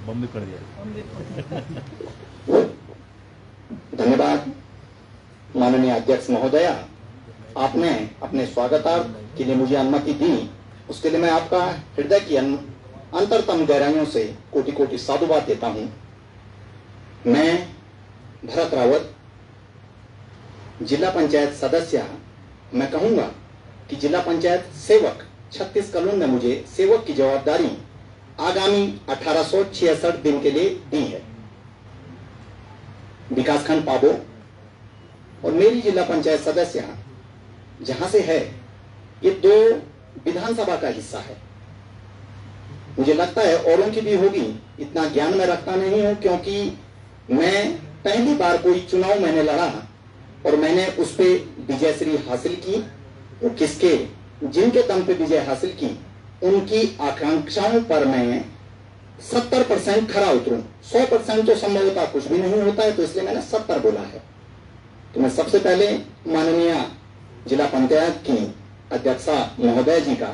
बम भी पड़ गया। धन्यवाद माननीय अध्यक्ष महोदया, आपने अपने स्वागतार्थ के लिए मुझे अनुमति दी, उसके लिए मैं आपका हृदय की अंतरतम गहराइयों से कोटि कोटि साधुवाद देता हूं। मैं भरत रावत, जिला पंचायत सदस्य, मैं कहूंगा कि जिला पंचायत सेवक छत्तीस कानून ने मुझे सेवक की जवाबदारी आगामी 1866 दिन के लिए दी है। विकासखंड पाबो और मेरी जिला पंचायत सदस्य जहां से है, ये 2 विधानसभा का हिस्सा है। मुझे लगता है औरों की भी होगी, इतना ज्ञान में रखता नहीं हूं, क्योंकि मैं पहली बार कोई चुनाव मैंने लड़ा और मैंने उस पे विजयश्री हासिल की। वो किसके, जिनके दम पे विजय हासिल की, उनकी आकांक्षाओं पर मैं 70% खरा उतरूं। 100% तो संभवतः कुछ भी नहीं होता है, तो इसलिए मैंने 70 बोला है। तो मैं सबसे पहले माननीय जिला पंचायत की अध्यक्षा महोदय जी का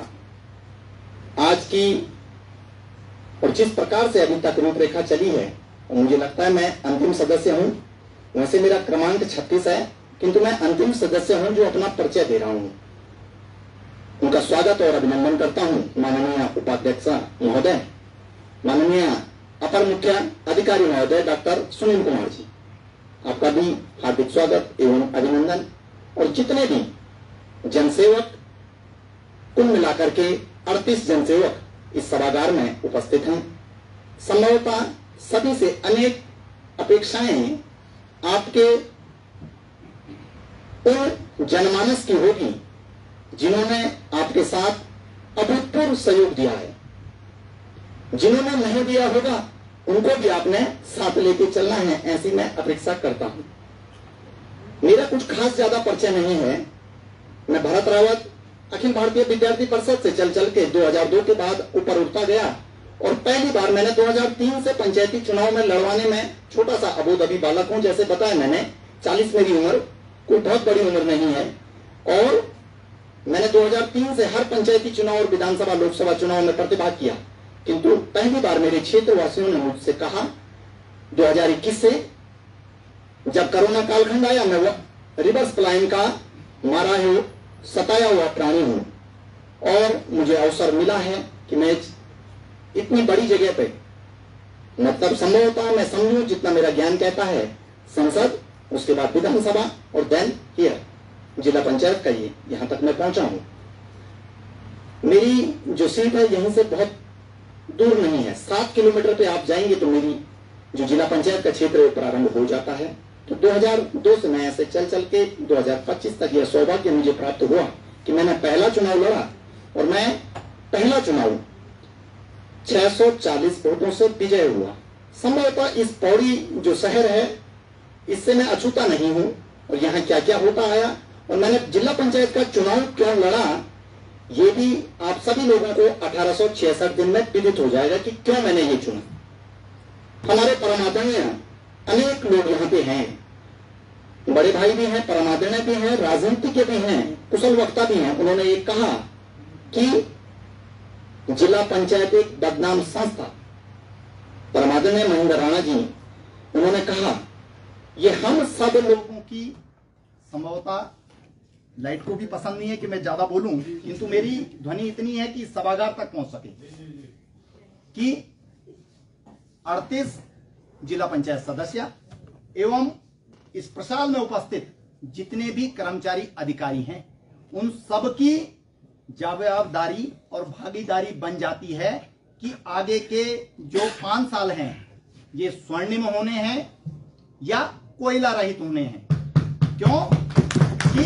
आज की और जिस प्रकार से अभी तक रूपरेखा चली है, और मुझे लगता है मैं अंतिम सदस्य हूं। वैसे मेरा क्रमांक 36 है, किंतु मैं अंतिम सदस्य हूं जो अपना परिचय दे रहा हूं। उनका स्वागत और अभिनंदन करता हूं माननीय उपाध्यक्ष महोदय, माननीय अपर मुख्य अधिकारी महोदय डॉक्टर सुनील कुमार जी, आपका भी हार्दिक स्वागत एवं अभिनंदन। और जितने भी जनसेवक, कुल मिलाकर के 38 जनसेवक इस सभागार में उपस्थित हैं। संभवतः सभी से अनेक अपेक्षाएं आपके उन जनमानस की होगी जिन्होंने आपके साथ अभूतपूर्व सहयोग दिया है। जिन्होंने नहीं दिया होगा उनको भी आपने साथ लेके चलना है, ऐसी मैं अपेक्षा करता हूं। मेरा कुछ खास ज्यादा परिचय नहीं है। मैं भरत रावत अखिल भारतीय विद्यार्थी परिषद से चल के 2002 के बाद ऊपर उठता गया और पहली बार मैंने 2003 से पंचायती चुनाव में लड़वाने में छोटा सा अबोध अभी बालक हूं। जैसे बताया मैंने, 40 मेरी उम्र, कोई बहुत बड़ी उम्र नहीं है। और मैंने 2003 से हर पंचायती चुनाव और विधानसभा लोकसभा चुनाव में प्रतिभाग किया, किंतु पहली बार मेरे क्षेत्रवासियों ने मुझसे कहा 2021 से जब कोरोना कालखंड आया, मैं वो रिवर्स पलायन का मारा है सताया हुआ प्राणी हूं और मुझे अवसर मिला है कि मैं इतनी बड़ी जगह पे, मतलब संभवतः मैं समझूं जितना मेरा ज्ञान कहता है, संसद, उसके बाद विधानसभा और देन हियर जिला पंचायत का ये यहां तक मैं पहुंचा हूं। मेरी जो सीट है यहीं से बहुत दूर नहीं है, 7 किलोमीटर पे आप जाएंगे तो मेरी जो जिला पंचायत का क्षेत्र है प्रारंभ हो जाता है। तो 2002 से मैं ऐसे चल के 2025 तक यह सौभाग्य मुझे प्राप्त हुआ कि मैंने पहला चुनाव लड़ा और मैं पहला चुनाव 640 वोटों से विजय हुआ। संभवतः इस पौड़ी जो शहर है इससे मैं अछूता नहीं हूं और यहाँ क्या क्या होता आया और मैंने जिला पंचायत का चुनाव क्यों लड़ा, ये भी आप सभी लोगों को 1866 दिन में विदित हो जाएगा कि क्यों मैंने ये चुना। हमारे परमादरणीय अनेक लोग यहाँ पे हैं, बड़े भाई भी हैं, परमादरणीय भी हैं, राजनीतिज्ञ भी हैं, कुशल वक्ता भी हैं। उन्होंने ये कहा कि जिला पंचायत एक बदनाम संस्था। परमादरणीय महेंद्र राणा जी, उन्होंने कहा ये हम सब लोगों की, संभवतः लाइट को भी पसंद नहीं है कि मैं ज्यादा बोलूं, किंतु मेरी ध्वनि इतनी है कि सभागार तक पहुंच सके, कि 38 जिला पंचायत सदस्य एवं इस प्रसाल में उपस्थित जितने भी कर्मचारी अधिकारी हैं, उन सबकी जवाबदारी और भागीदारी बन जाती है कि आगे के जो 5 साल हैं ये स्वर्णिम होने हैं या कोयला रहित होने हैं। क्यों कि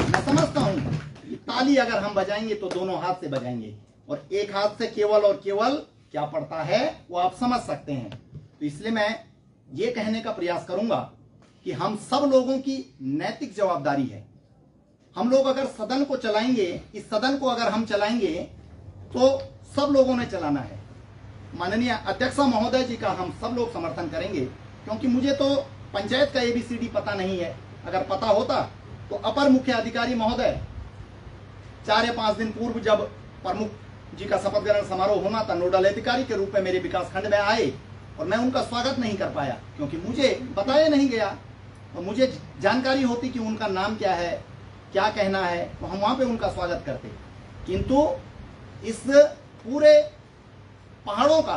मैं समझता हूं कि ताली अगर हम बजाएंगे तो दोनों हाथ से बजाएंगे और एक हाथ से केवल और केवल क्या पड़ता है वो आप समझ सकते हैं। तो इसलिए मैं ये कहने का प्रयास करूंगा कि हम सब लोगों की नैतिक जवाबदारी है। हम लोग अगर सदन को चलाएंगे, इस सदन को अगर हम चलाएंगे तो सब लोगों ने चलाना है। माननीय अध्यक्ष महोदय जी का हम सब लोग समर्थन करेंगे, क्योंकि मुझे तो पंचायत का ABCD पता नहीं है। अगर पता होता तो अपर मुख्य अधिकारी महोदय 4 या 5 दिन पूर्व जब प्रमुख जी का शपथ ग्रहण समारोह होना था, नोडल अधिकारी के रूप में मेरे विकास खंड में आए और मैं उनका स्वागत नहीं कर पाया क्योंकि मुझे बताया नहीं गया। तो मुझे जानकारी होती कि उनका नाम क्या है, क्या कहना है, तो हम वहां पे उनका स्वागत करते। किंतु इस पूरे पहाड़ों का,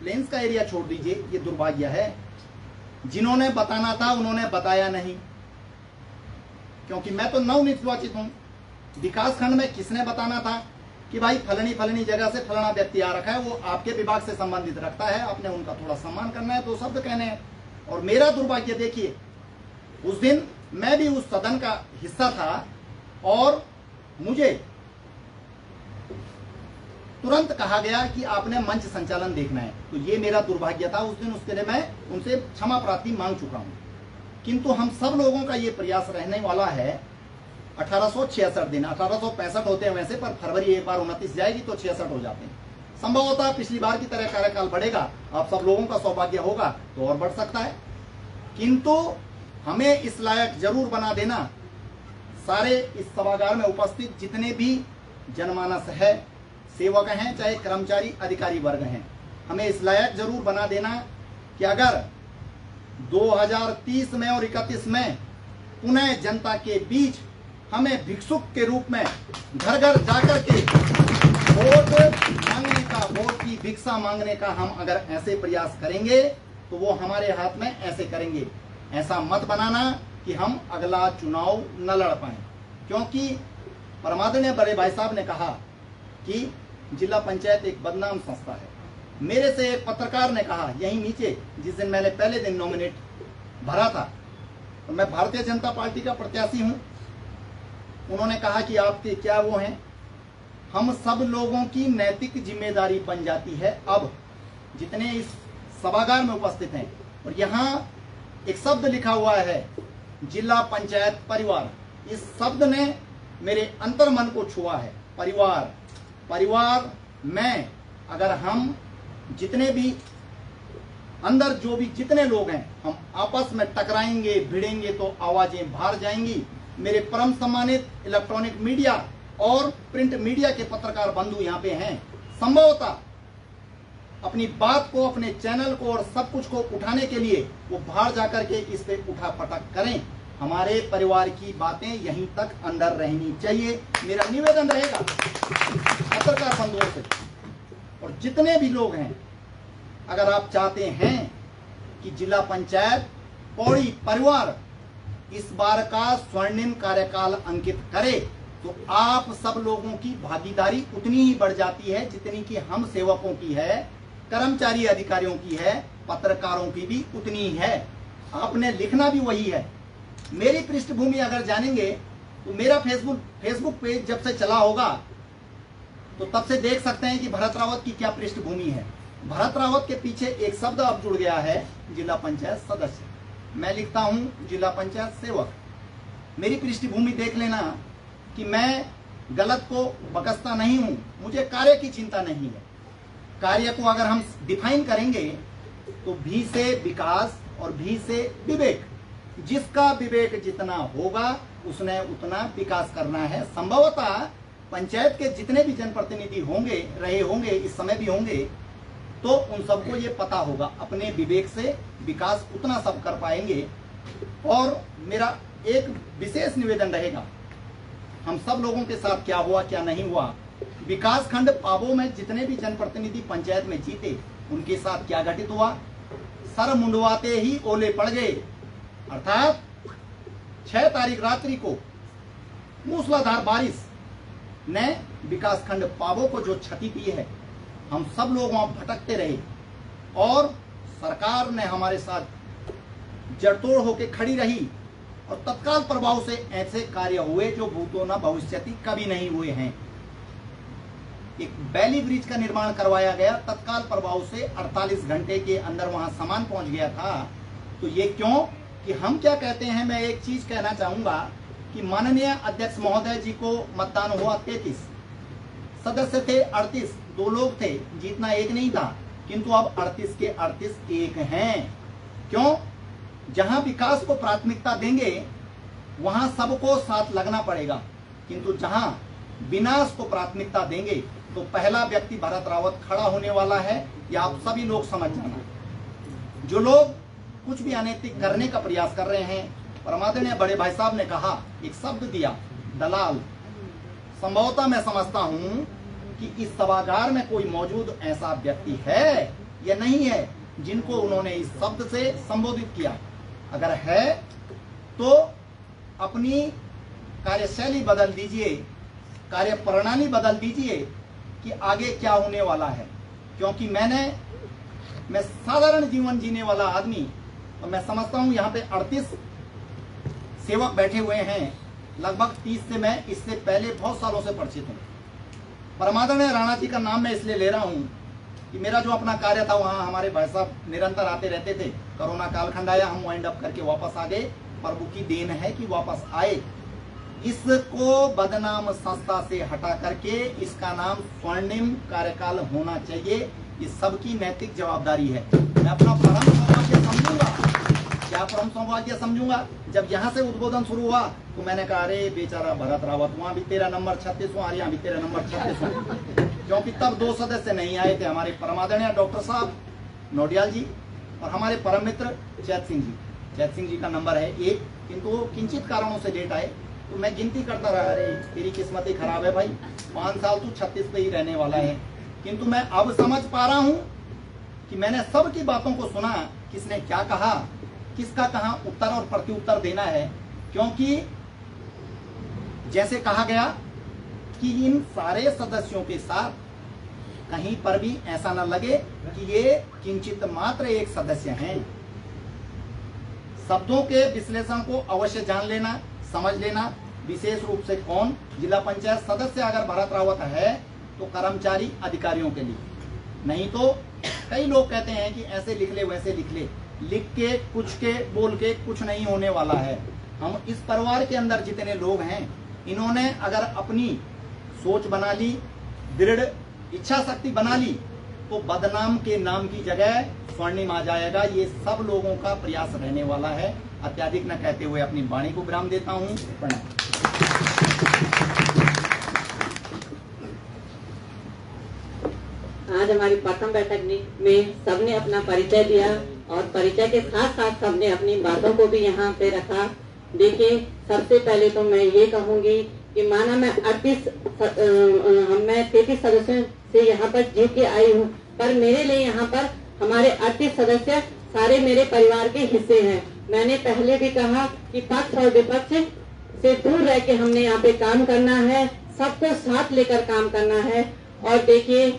प्लेन्स का एरिया छोड़ दीजिए, ये दुर्भाग्य है। जिन्होंने बताना था उन्होंने बताया नहीं, क्योंकि मैं तो नवनिर्वाचित हूं। विकास खंड में किसने बताना था कि भाई फलनी फलनी जगह से फलाना व्यक्ति आ रखा है, वो आपके विभाग से संबंधित रखता है, आपने उनका थोड़ा सम्मान करना है, 2 शब्द कहने हैं। और मेरा दुर्भाग्य देखिए, उस दिन मैं भी उस सदन का हिस्सा था और मुझे तुरंत कहा गया कि आपने मंच संचालन देखना है। तो ये मेरा दुर्भाग्य था उस दिन, उसके लिए मैं उनसे क्षमा प्रार्थी मांग चुका हूं। किंतु हम सब लोगों का ये प्रयास रहने वाला है 1866 दिन, 1865 होते हैं वैसे, पर फरवरी एक बार 29 जाएगी तो 66 हो जाते हैं। संभवतः पिछली बार की तरह कार्यकाल बढ़ेगा, आप सब लोगों का सौभाग्य होगा तो और बढ़ सकता है। किंतु हमें इस लायक जरूर बना देना, सारे इस सभागार में उपस्थित जितने भी जनमानस है, सेवक हैं, चाहे कर्मचारी अधिकारी वर्ग हैं, हमें इस लायक जरूर बना देना कि अगर 2030 में और 31 में पुनः जनता के बीच हमें भिक्षुक के रूप में घर घर जाकर के वोट मांगने का, वोट की भिक्षा मांगने का हम अगर ऐसे प्रयास करेंगे तो वो हमारे हाथ में ऐसे करेंगे। ऐसा मत बनाना कि हम अगला चुनाव न लड़ पाए, क्योंकि परमादरणीय बड़े भाई साहब ने कहा कि जिला पंचायत एक बदनाम संस्था है। मेरे से एक पत्रकार ने कहा यहीं नीचे, जिस दिन मैंने पहले दिन नॉमिनेट भरा था, तो मैं भारतीय जनता पार्टी का प्रत्याशी हूं। उन्होंने कहा कि आपके क्या वो हैं, हम सब लोगों की नैतिक जिम्मेदारी बन जाती है अब, जितने इस सभागार में उपस्थित हैं। और यहाँ एक शब्द लिखा हुआ है, जिला पंचायत परिवार। इस शब्द ने मेरे अंतर्मन को छुआ है। परिवार, परिवार में अगर हम जितने भी अंदर जो भी जितने लोग हैं, हम आपस में टकराएंगे, भिड़ेंगे तो आवाजें बाहर जाएंगी। मेरे परम सम्मानित इलेक्ट्रॉनिक मीडिया और प्रिंट मीडिया के पत्रकार बंधु यहाँ पे हैं, संभवतः अपनी बात को, अपने चैनल को और सब कुछ को उठाने के लिए वो बाहर जाकर के इस पे उठा पटक करें। हमारे परिवार की बातें यहीं तक अंदर रहनी चाहिए, मेरा निवेदन रहेगा पत्रकार बंधुओं से। और जितने भी लोग हैं, अगर आप चाहते हैं कि जिला पंचायत पौड़ी परिवार इस बार का स्वर्णिम कार्यकाल अंकित करे, तो आप सब लोगों की भागीदारी उतनी ही बढ़ जाती है जितनी कि हम सेवकों की है, कर्मचारी अधिकारियों की है, पत्रकारों की भी उतनी है। आपने लिखना भी वही है। मेरी पृष्ठभूमि अगर जानेंगे तो मेरा फेसबुक पेज जब से चला होगा तो तब से देख सकते हैं कि भरत रावत की क्या पृष्ठभूमि है। भरत रावत के पीछे एक शब्द अब जुड़ गया है, जिला पंचायत सदस्य। मैं लिखता हूं जिला पंचायत सेवक। मेरी पृष्ठभूमि देख लेना कि मैं गलत को बकसता नहीं हूं, मुझे कार्य की चिंता नहीं है। कार्य को अगर हम डिफाइन करेंगे तो भी से विकास और भी से विवेक, जिसका विवेक जितना होगा उसने उतना विकास करना है। संभवतः पंचायत के जितने भी जनप्रतिनिधि होंगे, रहे होंगे, इस समय भी होंगे, तो उन सबको ये पता होगा अपने विवेक से विकास उतना सब कर पाएंगे। और मेरा एक विशेष निवेदन रहेगा, हम सब लोगों के साथ क्या हुआ क्या नहीं हुआ, विकास खंड पाबो में जितने भी जनप्रतिनिधि पंचायत में जीते उनके साथ क्या घटित हुआ। सर मुंडवाते ही ओले पड़ गए, अर्थात 6 तारीख रात्रि को मूसलाधार बारिश ने विकास खंड पाबो को जो क्षति दी है, हम सब लोग वहां भटकते रहे और सरकार ने हमारे साथ जड़तोड़ होकर खड़ी रही और तत्काल प्रभाव से ऐसे कार्य हुए जो भूतो न भविष्यति कभी नहीं हुए हैं। एक बैली ब्रिज का निर्माण करवाया गया, तत्काल प्रभाव से 48 घंटे के अंदर वहां सामान पहुंच गया था। तो ये क्यों कि हम क्या कहते हैं, मैं एक चीज कहना चाहूंगा कि माननीय अध्यक्ष महोदय जी को मतदान हुआ 33, सदस्य थे 38, 2 लोग थे, जीतना एक नहीं था, किंतु अब 38 के 38 एक हैं। क्यों? जहां विकास को प्राथमिकता देंगे वहां सबको साथ लगना पड़ेगा, किंतु जहां विनाश को प्राथमिकता देंगे तो पहला व्यक्ति भरत रावत खड़ा होने वाला है, या आप सभी लोग समझ जाना। जो लोग कुछ भी अनैतिक करने का प्रयास कर रहे हैं, परमादरणीय बड़े भाई साहब ने कहा, एक शब्द दिया, दलाल। संभवतः मैं समझता हूं कि इस सभागार में कोई मौजूद ऐसा व्यक्ति है या नहीं है जिनको उन्होंने इस शब्द से संबोधित किया। अगर है तो अपनी कार्यशैली बदल दीजिए, कार्य प्रणाली बदल दीजिए कि आगे क्या होने वाला है। क्योंकि मैं साधारण जीवन जीने वाला आदमी, और मैं समझता हूं यहाँ पे 38 सेवक बैठे हुए हैं, लगभग 30 से मैं इससे पहले बहुत सालों से परिचित हूँ। परमादरणीय राणा जी का नाम मैं इसलिए ले रहा हूँ कि मेरा जो अपना कार्य था वहाँ हमारे भाई साहब निरंतर आते रहते थे। कोरोना कालखंड आया, हम वाइंड अप करके वापस आ गए। प्रभु की देन है कि वापस आए। इसको बदनाम संस्था से हटा करके इसका नाम स्वर्णिम कार्यकाल होना चाहिए। ये सबकी नैतिक जवाबदारी है। मैं अपना परम सौभाग्य समझूंगा, क्या परम सौभाग्य समझूंगा, जब यहाँ से उद्बोधन शुरू हुआ तो मैंने कहा, अरे बेचारा भरत रावत, वहाँ भी तेरा नंबर 36 और यहाँ भी तेरा नंबर 36, क्योंकि तब 2 सदस्य नहीं आए थे, हमारे परमादरणीय डॉक्टर साहब नोडियाल जी और हमारे परम मित्र चैत सिंह जी। चैत सिंह जी का नंबर है 1, किंतु वो किंचित कारणों से लेट आए। तो मैं गिनती करता रहा, अरे तेरी किस्मत ही खराब है भाई, 5 साल तू 36 पे ही रहने वाला है। किंतु मैं अब समझ पा रहा हूँ कि मैंने सबकी बातों को सुना, किसने क्या कहा, किसका कहाँ उत्तर और प्रत्युत्तर देना है। क्योंकि जैसे कहा गया कि इन सारे सदस्यों के साथ कहीं पर भी ऐसा न लगे कि ये किंचित मात्र एक सदस्य हैं। शब्दों के विश्लेषण को अवश्य जान लेना, समझ लेना। विशेष रूप से कौन, जिला पंचायत सदस्य अगर भरत रावत है तो कर्मचारी अधिकारियों के लिए, नहीं तो कई लोग कहते हैं कि ऐसे लिख ले वैसे लिख ले, लिख के कुछ के बोल के कुछ नहीं होने वाला है। हम इस परिवार के अंदर जितने लोग हैं, इन्होंने अगर अपनी सोच बना ली, दृढ़ इच्छा शक्ति बना ली, तो बदनाम के नाम की जगह स्वर्णिम आ जाएगा। ये सब लोगों का प्रयास रहने वाला है। अत्याधिक न कहते हुए अपनी वाणी को विराम देता हूँ। प्रणाम। आज हमारी प्रथम बैठक में सबने अपना परिचय दिया और परिचय के साथ साथ सबने अपनी बातों को भी यहाँ पे रखा। देखिए, सबसे पहले तो मैं ये कहूँगी कि माना मैं 33 सदस्यों से यहाँ पर जीत के आई हूँ, पर मेरे लिए यहाँ पर हमारे 38 सदस्य सारे मेरे परिवार के हिस्से हैं। मैंने पहले भी कहा कि पक्ष और विपक्ष से दूर रह के हमने यहाँ पे काम करना है, सबको साथ लेकर काम करना है। और देखिए,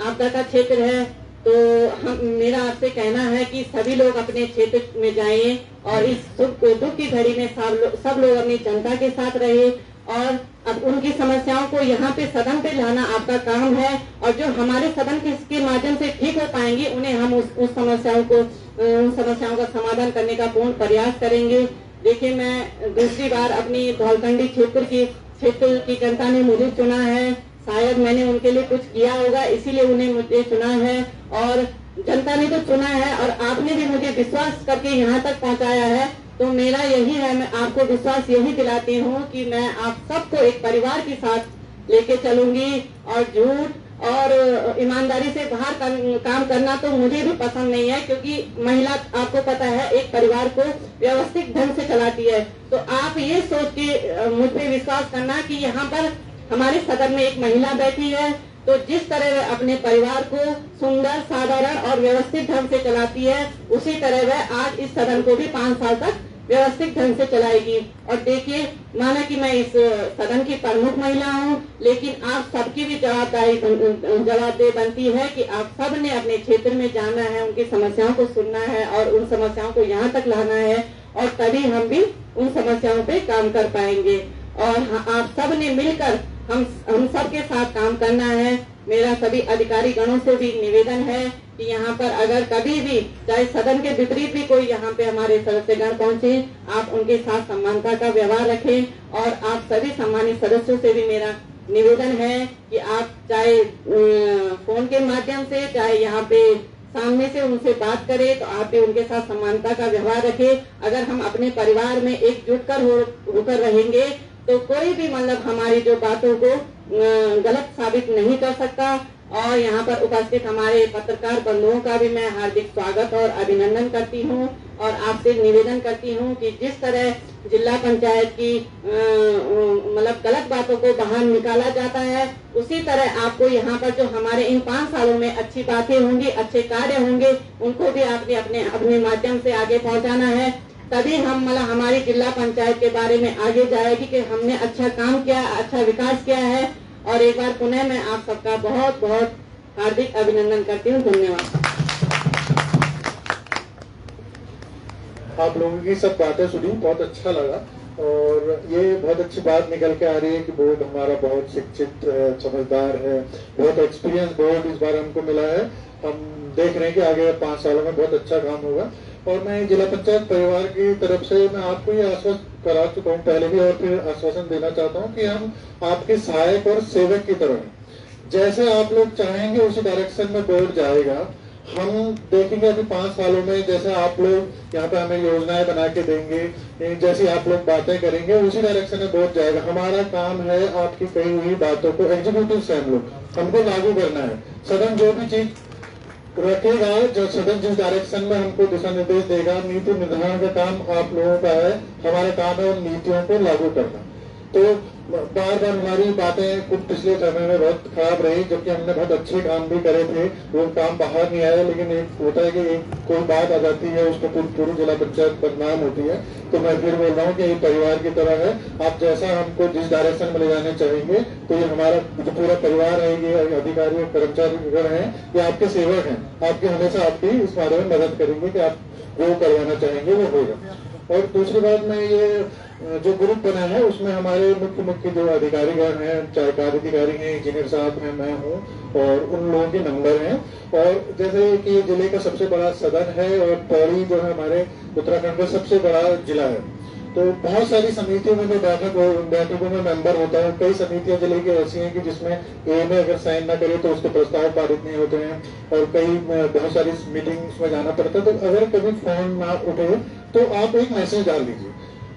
आपदा का क्षेत्र है तो मेरा आपसे कहना है कि सभी लोग अपने क्षेत्र में जाइए और इस दुख की घड़ी में सब लोग अपनी जनता के साथ रहे और अब उनकी समस्याओं को यहाँ पे सदन पे लाना आपका काम है। और जो हमारे सदन के माध्यम से ठीक हो पाएंगी, उन्हें हम उन समस्याओं का समाधान करने का पूर्ण प्रयास करेंगे। देखिए, मैं दूसरी बार अपनी धौलखंडी क्षेत्र की जनता ने मुझे चुना है। शायद मैंने उनके लिए कुछ किया होगा, इसीलिए उन्हें मुझे चुना है और जनता ने तो चुना है और आपने भी मुझे विश्वास करके यहाँ तक पहुँचाया है। तो मेरा यही है, मैं आपको विश्वास यही दिलाती हूँ कि मैं आप सबको एक परिवार के साथ लेके चलूंगी और झूठ और ईमानदारी से बाहर काम करना तो मुझे भी पसंद नहीं है, क्योंकि महिला आपको पता है एक परिवार को व्यवस्थित ढंग से चलाती है। तो आप ये सोच के मुझ पे विश्वास करना कि यहाँ पर हमारे सदन में एक महिला बैठी है, तो जिस तरह वह अपने परिवार को सुंदर, साधारण और व्यवस्थित ढंग से चलाती है, उसी तरह वह आज इस सदन को भी 5 साल तक व्यवस्थित ढंग से चलाएगी। और देखिए, माना कि मैं इस सदन की प्रमुख महिला हूँ, लेकिन आप सबकी भी जवाबदेही बनती है कि आप सब ने अपने क्षेत्र में जाना है, उनकी समस्याओं को सुनना है और उन समस्याओं को यहाँ तक लाना है, और तभी हम भी उन समस्याओं पे काम कर पाएंगे। और आप सब ने मिलकर हम सब के साथ काम करना है। मेरा सभी अधिकारी गणों से भी निवेदन है कि यहाँ पर अगर कभी भी चाहे सदन के विपरीत भी कोई यहाँ पे हमारे सदस्यगण पहुँचे, आप उनके साथ समानता का व्यवहार रखें। और आप सभी सम्मानित सदस्यों से भी मेरा निवेदन है कि आप चाहे फोन के माध्यम से, चाहे यहाँ पे सामने से उनसे बात करें, तो आप भी उनके साथ समानता का व्यवहार रखें। अगर हम अपने परिवार में एकजुट होकर रहेंगे तो कोई भी मतलब हमारी जो बातों को गलत साबित नहीं कर सकता। और यहाँ पर उपस्थित हमारे पत्रकार बंधुओं का भी मैं हार्दिक स्वागत और अभिनंदन करती हूँ और आपसे निवेदन करती हूँ कि जिस तरह जिला पंचायत की मतलब गलत बातों को बाहर निकाला जाता है, उसी तरह आपको यहाँ पर जो हमारे इन 5 सालों में अच्छी बातें होंगी, अच्छे कार्य होंगे, उनको भी आपने अपने माध्यम से आगे पहुँचाना है। तभी हम मतलब हमारी जिला पंचायत के बारे में आगे जाएगी कि हमने अच्छा काम किया, अच्छा विकास किया है। और एक बार पुनः मैं आप सबका बहुत बहुत हार्दिक अभिनंदन करती हूँ। धन्यवाद। आप लोगों की सब बातें सुनी, बहुत अच्छा लगा और ये बहुत अच्छी बात निकल के आ रही है कि बोर्ड हमारा बहुत शिक्षित समझदार है, बहुत एक्सपीरियंस बोर्ड इस बार हमको मिला है। हम देख रहे हैं कि आगे 5 सालों में बहुत अच्छा काम होगा। और मैं जिला पंचायत परिवार की तरफ से मैं आपको ये आश्वस्त करा चुका हूँ पहले भी, और फिर आश्वासन देना चाहता हूँ कि हम आपके सहायक और सेवक की तरह हैं। जैसे आप लोग चाहेंगे उसी डायरेक्शन में बोर्ड जाएगा। हम देखेंगे अभी 5 सालों में जैसे आप लोग यहाँ पे हमें योजनाएं बना के देंगे, जैसी आप लोग बातें करेंगे, उसी डायरेक्शन में बोर्ड जाएगा। हमारा काम है आपकी कही हुई बातों को, एग्जीक्यूटिव से हम लोग हमको लागू करना है। सदन जो भी चीज रखेगा, जो सदन जिस डायरेक्शन में हमको दिशा निर्देश देगा, नीति निर्धारण का काम आप लोगों का है। हमारा काम है उन नीतियों को लागू करना। तो बार बार हमारी बातें कुछ पिछले समय में बहुत खराब रही, जबकि हमने बहुत अच्छे काम भी करे थे, वो काम बाहर नहीं आया। लेकिन एक होता है कि एक कोई बात आ जाती है, उसको पूरी जिला पंचायत बदनाम होती है। तो मैं फिर बोल रहा हूँ कि ये परिवार की तरह है। आप जैसा हमको जिस डायरेक्शन में ले जाने चाहेंगे, तो ये हमारा जो पूरा परिवार है, ये अधिकारी और कर्मचारी हैं, ये आपके सेवक हैं। आपके हमेशा आपकी इस बारे में मदद करेंगे कि आप जो करवाना चाहेंगे वो होगा। और दूसरी बात में ये जो ग्रुप बना है उसमें हमारे मुख्य जो अधिकारीगण हैं, चाहे कार्य अधिकारी हैं, इंजीनियर साहब हैं, मैं हूँ, और उन लोगों के नंबर हैं। और जैसे कि जिले का सबसे बड़ा सदन है और पौड़ी जो है हमारे उत्तराखंड का सबसे बड़ा जिला है, तो बहुत सारी समितियों में जो बैठकों में मेंबर होता है। कई समितियां जिले की ऐसी हैं कि जिसमें एएमए अगर साइन ना करे तो उसके प्रस्ताव पारित नहीं होते हैं, और कई बहुत सारी मीटिंग्स में जाना पड़ता है। तो अगर कभी फोन ना उठे तो आप एक मैसेज डाल दीजिए।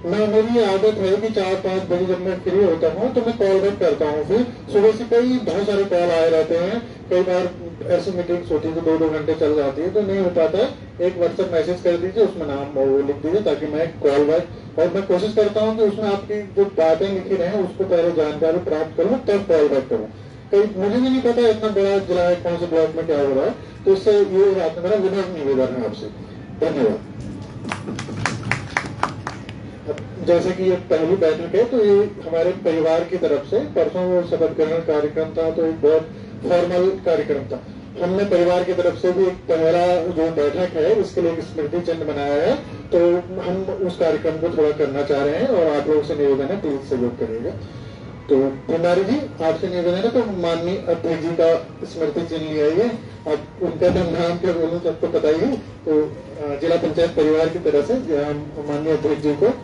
मेरी आदत है कि 4-5 बजे जब मैं फ्री होता हूँ तो मैं कॉल बैक करता हूँ। फिर सुबह से बहुत सारे कॉल आए रहते हैं। कई बार ऐसी मीटिंग्स होती है तो 2-2 घंटे चल जाती है, तो नहीं हो पाता है। एक व्हाट्सएप मैसेज कर दीजिए, उसमें नाम वो लिख दीजिए, ताकि मैं कॉल बैक, और मैं कोशिश करता हूँ कि उसमें आपकी जो बातें लिखी रहे उसको पहले जानकारी प्राप्त करूँ तब कॉल बैक करूँ। कई मुझे भी नहीं पता इतना बड़ा जिला है, कौन से ब्लॉक में क्या हो रहा है। तो इससे ये बात मेरा विनम्र निवेदन है आपसे। धन्यवाद। जैसे कि ये पहली बैठक है, तो ये हमारे परिवार की तरफ से परसों वो शपथ ग्रहण कार्यक्रम था, तो एक बहुत फॉर्मल कार्यक्रम था। हमने परिवार की तरफ से भी एक पहला जो बैठक है उसके लिए एक स्मृति चिन्ह बनाया है, तो हम उस कार्यक्रम को थोड़ा करना चाह रहे हैं और आप लोगों से निवेदन है प्लीज सहयोग करिएगा। तो भंडारी जी आपसे निवेदन है, तो माननीय अध्यक्ष जी का स्मृति चिन्ह ले आइए। आप उनका नाम क्या बोलूं सबको बताइए। तो जिला पंचायत परिवार की तरफ से हम माननीय अध्यक्ष जी को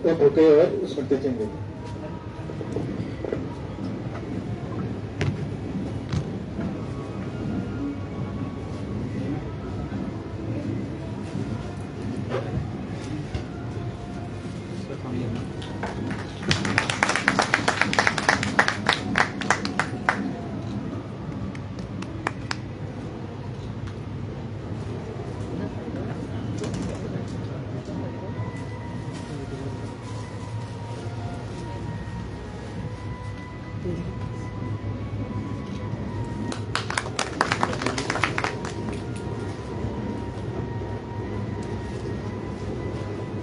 तो बुके और स्मृति चिन्ह देंगे।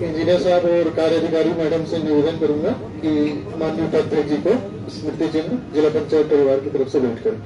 इंजीनियर साहब और कार्य अधिकारी मैडम से निवेदन करूंगा कि माननीय उपाध्यक्ष जी को स्मृति चिन्ह जिला पंचायत परिवार की तरफ से भेंट करें।